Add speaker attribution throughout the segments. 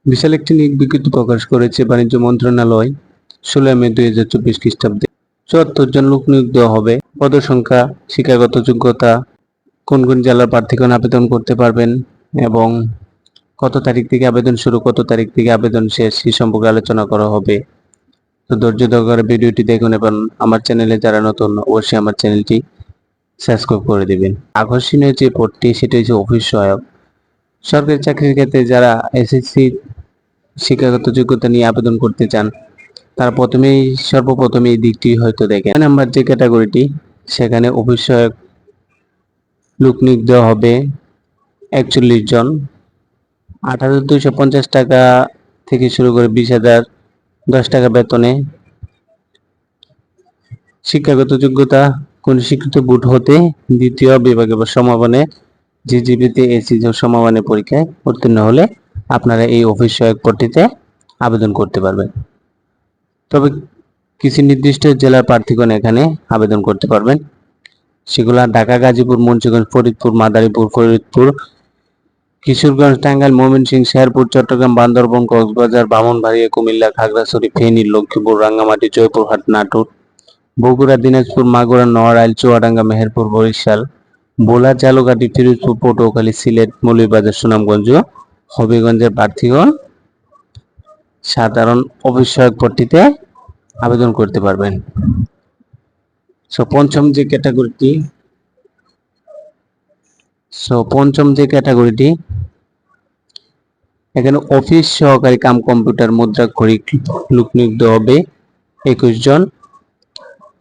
Speaker 1: বিশাল একটি নিয়োগ বিজ্ঞপ্তি প্রকাশ করেছে বাণিজ্য মন্ত্রণালয় 16 মে 2024 খ্রিস্টাব্দে। 74 জন লোক নিয়োগ দেওয়া হবে। পদসংখ্যা, শিক্ষাগত যোগ্যতা, কোন কোন জেলার প্রার্থীগণ আবেদন করতে পারবেন এবং কত তারিখ থেকে আবেদন শুরু, কত তারিখ থেকে আবেদন শেষ, সে সম্পর্কে আলোচনা করা হবে। তো ধৈর্য সহকারে ভিডিওটি দেখুন এবং আমার চ্যানেলে যারা নতুন অবশ্যই আমার চ্যানেলটি সাবস্ক্রাইব করে দিবেন। আকর্ষণীয় যে পদটি সেটি হচ্ছে অফিস সহায়ক। সরকারি চাকরির ক্ষেত্রে যারা এসএসসি শিক্ষাগত যোগ্যতা নিয়ে আবেদন করতে চান তারা সর্বপ্রথমে এই দিকটি হয়তো দেখেন। নাম্বার যে ক্যাটাগরিটি সেখানে অফিস সহায়ক লোক নিয়োগ দেওয়া হবে 41 জন। 8,250 টাকা থেকে শুরু করে 20,010 টাকা বেতনে। শিক্ষাগত যোগ্যতা কোন স্বীকৃত বোর্ড হতে দ্বিতীয় বিভাগে বা সমাপনে জিজিবিতে এসি সমাপনী পরীক্ষায় উত্তীর্ণ হলে আপনারা এই অফিস সহায়ক পদটিতে আবেদন করতে পারবেন। তবে কিছু নির্দিষ্ট জেলার প্রার্থীগণ এখানে আবেদন করতে পারবেন। সেগুলো ঢাকা, গাজীপুর, মুন্সিগঞ্জ, ফরিদপুর, মাদারীপুর, ফরিদপুর, কিশোরগঞ্জ, টাঙ্গাইল, ময়মনসিংহ, শেরপুর, চট্টগ্রাম, বান্দরবান, কক্সবাজার, ব্রাহ্মণবাড়িয়া, কুমিল্লা, খাগড়াছড়ি, ফেনী, লক্ষ্মীপুর, রাঙ্গামাটি, জয়পুরহাট, নাটোর, বগুড়া, দিনাজপুর, মাগুরা, নড়াইল, চুয়াডাঙ্গা, মেহেরপুর, বরিশাল, ভোলা, ঝালকাঠি, ফিরোজপুর, পটুয়াখালী, সিলেট, মৌলভীবাজার, সুনামগঞ্জ, হবিগঞ্জের প্রার্থীগণ সাধারণ অফিস সহায়ক পদটিতে আবেদন করতে পারবেন। পঞ্চম যে ক্যাটাগরিটি এখানে অফিস সহকারী কাম কম্পিউটার মুদ্রাক্ষরিক লোক নিয়োগ দেওয়া হবে 21 জন।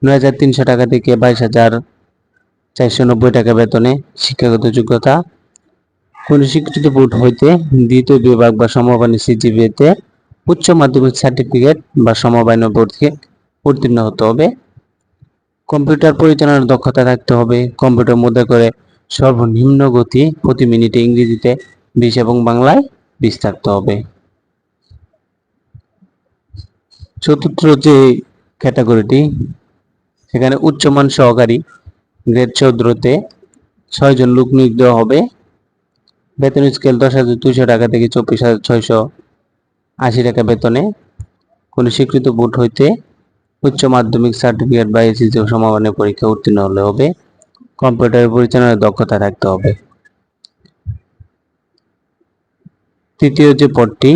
Speaker 1: 9,300 টাকা থেকে 22,490 টাকা বেতনে। শিক্ষাগত যোগ্যতা কোন স্বীকৃত বোর্ড হইতে দ্বিতীয় বিভাগ বা সমমানের সিজিপিএতে উচ্চ মাধ্যমিক সার্টিফিকেট বা সমমান্য বোর্ড থেকে উত্তীর্ণ হতে হবে। কম্পিউটার পরিচালনার দক্ষতা থাকতে হবে। কম্পিউটার মুদ্রা করে সর্বনিম্ন গতি প্রতি মিনিটে ইংরেজিতে 20 এবং বাংলায় 20 থাকতে হবে। চতুর্থ যে ক্যাটাগরিটি সেখানে উচ্চমান সহকারী গ্রেড 14তে 6 জন লোক নিয়োগ দেওয়া হবে। বেতন স্কেল 10,200 টাকা থেকে 24,680 টাকা বেতনে। কোন স্বীকৃত বোর্ড হইতে উচ্চ মাধ্যমিক সার্টিফিকেট বা এসএসসি সমমানের পরীক্ষা উত্তীর্ণ হলে হবে। কম্পিউটার পরিচালনার দক্ষতা থাকতে হবে। তৃতীয় যে পদটি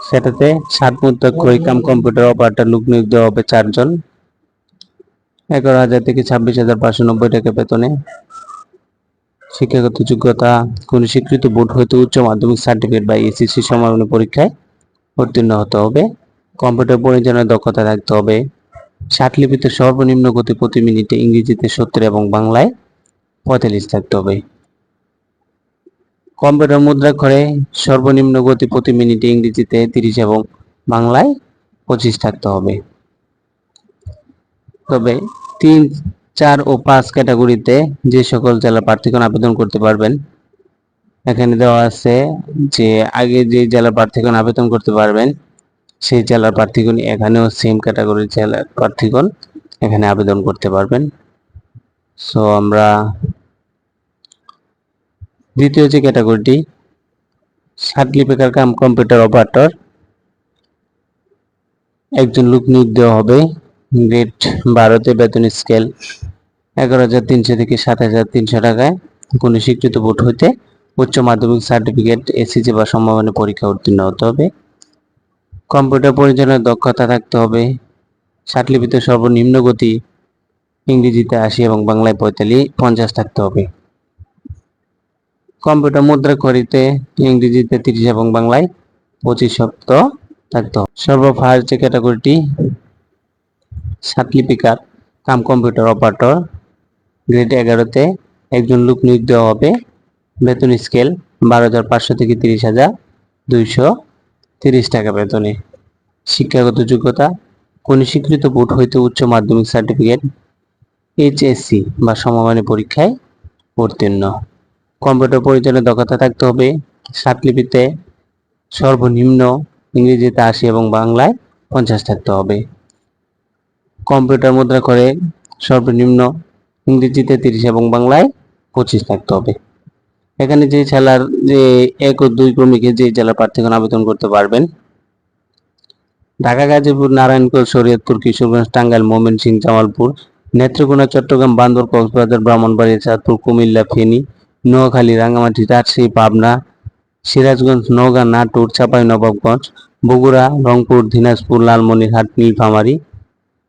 Speaker 1: সেটাতে 7 মুদ্রাক্ষরিক কাম কম্পিউটার অপারেটর লোক নিয়োগ দেওয়া হবে 4 জন। 11,000 থেকে 26,590 টাকা বেতনে। শিক্ষাগত যোগ্যতা কোন স্বীকৃত বোর্ড হইতে উচ্চ মাধ্যমিক সার্টিফিকেট বা এসএসসি সমমানের পরীক্ষায় উত্তীর্ণ হতে হবে। কম্পিউটার পরিচালনার দক্ষতা থাকতে হবে। ষাটলিপিতে সর্বনিম্ন গতি প্রতি মিনিটে ইংরেজিতে 70 এবং বাংলায় 45 থাকতে হবে। কম্পিউটার মুদ্রাক্ষরে সর্বনিম্ন গতি প্রতি মিনিটে ইংরেজিতে 30 এবং বাংলায় 25 থাকতে হবে। তবে 3, 4 ও 5 ক্যাটাগরিতে যে সকল জেলা প্রার্থীগণ আবেদন করতে পারবেন এখানে দেওয়া আছে যে আগে যে জেলা প্রার্থীগণ আবেদন করতে পারবেন সেই জেলার প্রার্থীগণ এখানেও সেম ক্যাটাগরির জেলার প্রার্থীগণ এখানে আবেদন করতে পারবেন। সো আমরা দ্বিতীয় যে ক্যাটাগরিটি সার্টিফিকেট কাম কম্পিউটার অপারেটর একজন লোক নিয়োগ দেওয়া হবে। গ্রেড 12তে বেতন স্কেল 11,300 থেকে 7,300 টাকায়। কোন স্বীকৃত বোর্ড হইতে উচ্চ মাধ্যমিক সার্টিফিকেট এসএসসি বা সমমানের পরীক্ষা উত্তীর্ণ হতে হবে। কম্পিউটার পরিচালনার দক্ষতা থাকতে হবে। ষাটলিপিতে সর্বনিম্ন গতি ইংরেজিতে 80 এবং বাংলায় 50 থাকতে হবে। কম্পিউটার মুদ্রাক্ষরিতে ইংরেজিতে 30 এবং বাংলায় 25 শব্দ থাকতে হবে। সর্বফার্স্ট যে ক্যাটাগরিটি ষাটলিপিকার কাম কম্পিউটার অপারেটর গ্রেড 11তে একজন লোক নিয়োগ দেওয়া হবে। বেতন স্কেল 12,500 থেকে 30,230 টাকা বেতনে। শিক্ষাগত যোগ্যতা কোন স্বীকৃত বোর্ড হইতে উচ্চ মাধ্যমিক সার্টিফিকেট এইচএসসি বা সমমানের পরীক্ষায় উত্তীর্ণ। কম্পিউটার পরিচালনার দক্ষতা থাকতে হবে। ষাটলিপিতে সর্বনিম্ন ইংরেজিতে 80 এবং বাংলায় 50 থাকতে হবে। কম্পিউটার মুদ্রাক্ষরে সর্বনিম্ন ইংরেজিতে 30 এবং বাংলায় 25 থাকতে হবে। এখানে যে জেলার যে 1 ও 2 ক্রমিকে যে জেলার প্রার্থীগণ আবেদন করতে পারবেন, ঢাকা, গাজীপুর, নারায়ণগঞ্জ, শরীয়তপুর, কিশোরগঞ্জ, টাঙ্গাইল, ময়মনসিংহ, জামালপুর, নেত্রকোনা, চট্টগ্রাম, বান্দর, কক্সবাজার, ব্রাহ্মণবাড়িয়া, চাঁদপুর, কুমিল্লা, ফেনী, নোয়াখালী, রাঙ্গামাটি, রাজশাহী, পাবনা, সিরাজগঞ্জ, নওগাঁ, নাটোর, চাঁপাইনবাবগঞ্জ, বগুড়া, রংপুর, দিনাজপুর, লালমনিরহাট, নীলফামারী,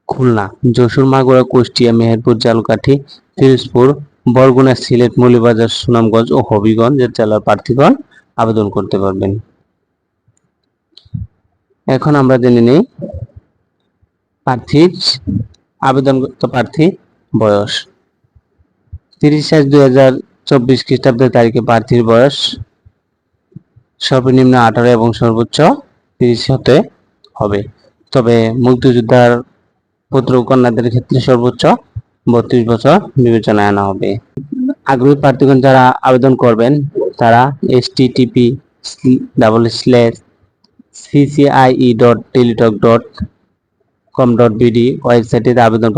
Speaker 1: খুলনা, যশোর, মাগুরা, কুষ্টিয়া, মেহেরপুর, ঝালকাঠি, পিরোজপুর, বরগুনা, সিলেট, মৌলভীবাজার, সুনামগঞ্জ ও হবিগঞ্জের জেলার প্রার্থীগণ আবেদন করতে পারবেন। এখন আমরা জেনে নিই আবেদনকৃত প্রার্থীর বয়স। 30/6/2024 খ্রিস্টাব্দ তারিখে প্রার্থীর বয়স সর্বনিম্ন 18 এবং সর্বোচ্চ 30 হতে হবে। তবে মুক্তিযোদ্ধার পুত্র ও কন্যাদের ক্ষেত্রে সর্বোচ্চ 32 বছর বিবেচনায় আনা হবে। আগ্রহী প্রার্থীগণ যারা আবেদন করবেন তারা http://ccie.teletalk.com.bd ওয়েবসাইটে আবেদন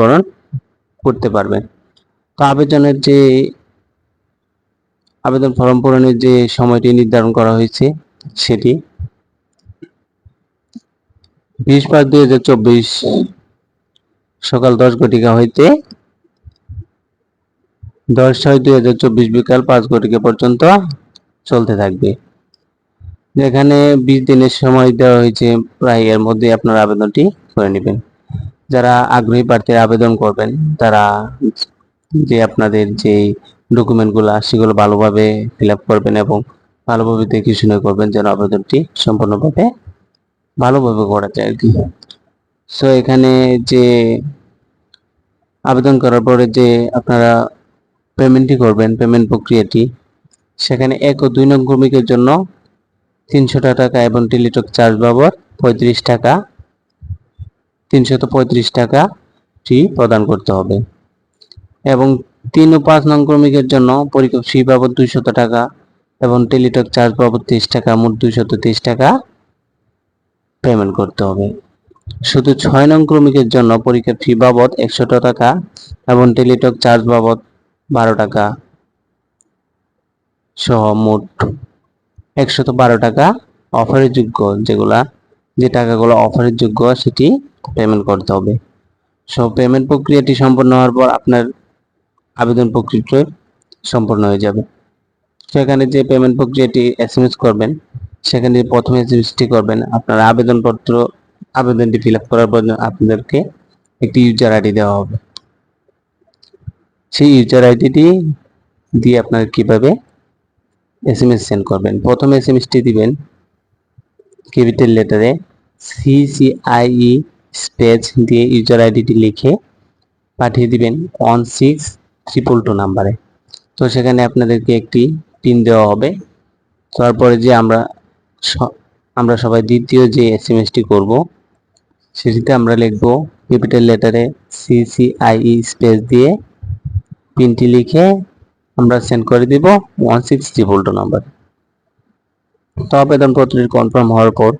Speaker 1: করতে পারবেন। তো আবেদন ফর্ম পূরণের যে সময়টি নির্ধারণ করা হয়েছে সেটি 20/5/2024 সকাল 10 ঘটিকা হইতে 10/6/2024 বিকাল 5 ঘটিকা পর্যন্ত চলতে থাকবে। যেখানে 20 দিনের সময় দেওয়া হয়েছে, প্রায় এর মধ্যে আপনারা আবেদনটি করে নেবেন। যারা আগ্রহী প্রার্থীরা আবেদন করবেন তারা যে আপনাদের যে ডকুমেন্টগুলো সেগুলো ভালোভাবে ফিল আপ করবেন এবং ভালোভাবে দেখে শুনে করবেন যেন আবেদনটি সম্পূর্ণভাবে ভালোভাবে করা যায় আর কি। সো এখানে যে আবেদন করার পরে যে আপনারা পেমেন্টটি করবেন, পেমেন্ট প্রক্রিয়াটি সেখানে 1 ও 2 নং ক্রমিকের জন্য 300 টাকা এবং টেলিটক চার্জ বাবদ 35 টাকা 335 টাকা ফি প্রদান করতে হবে এবং 3 ও 5 নং ক্রমিকের জন্য পরীক্ষা ফি বাবদ 200 টাকা এবং টেলিটক চার্জ বাবদ 30 টাকা, মোট 230 টাকা পেমেন্ট করতে হবে। শুধু 6 নং ক্রমিকের জন্য পরীক্ষার ফি বাবদ 100 টাকা এবং টেলিটক চার্জ বাবদ 12 টাকা সহ মোট 112 টাকা অফারের যোগ্য, যে টাকাগুলো অফারের যোগ্য সেটি পেমেন্ট করতে হবে। সব পেমেন্ট প্রক্রিয়াটি সম্পন্ন হওয়ার পর আপনার আবেদন প্রক্রিয়া সম্পন্ন হয়ে যাবে। সেখানে যে পেমেন্ট প্রক্রিয়াটি এসএমএস করবেন সেখানে প্রথমে এসএমএসটি করবেন আপনার আবেদনটি ফিল আপ করার পর আপনাদেরকে একটি ইউজার আইডি দেওয়া হবে। সেই ইউজার আইডিটি দিয়ে আপনারা কিভাবে এসএমএস সেন্ড করবেন, প্রথম এসএমএসটি দিবেন ক্যাপিটাল লেটারে CCIE স্পেস দিয়ে ইউজার আইডিটি লিখে পাঠিয়ে দিবেন 16222 নাম্বারে। তো সেখানে আপনাদেরকে একটি পিন দেওয়া হবে। তারপরে যে আমরা সবাই দ্বিতীয় যে এসএমএসটি করব সেটিতে আমরা লিখব ক্যাপিটাল লেটারে CCIE স্পেস দিয়ে পিনটি লিখে আমরা সেন্ড করে দিব 16222 নাম্বারে। তো আবেদনপত্রটি কনফার্ম হওয়ার পর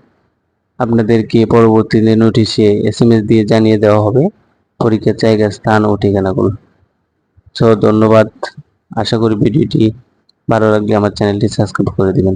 Speaker 1: আপনাদেরকে পরবর্তীতে নোটিশে এসএমএস দিয়ে জানিয়ে দেওয়া হবে পরীক্ষার জায়গা, স্থান ও ঠিকানাগুলো। ধন্যবাদ। আশা করি ভিডিওটি ভালো লাগলে আমার চ্যানেলটি সাবস্ক্রাইব করে দিবেন।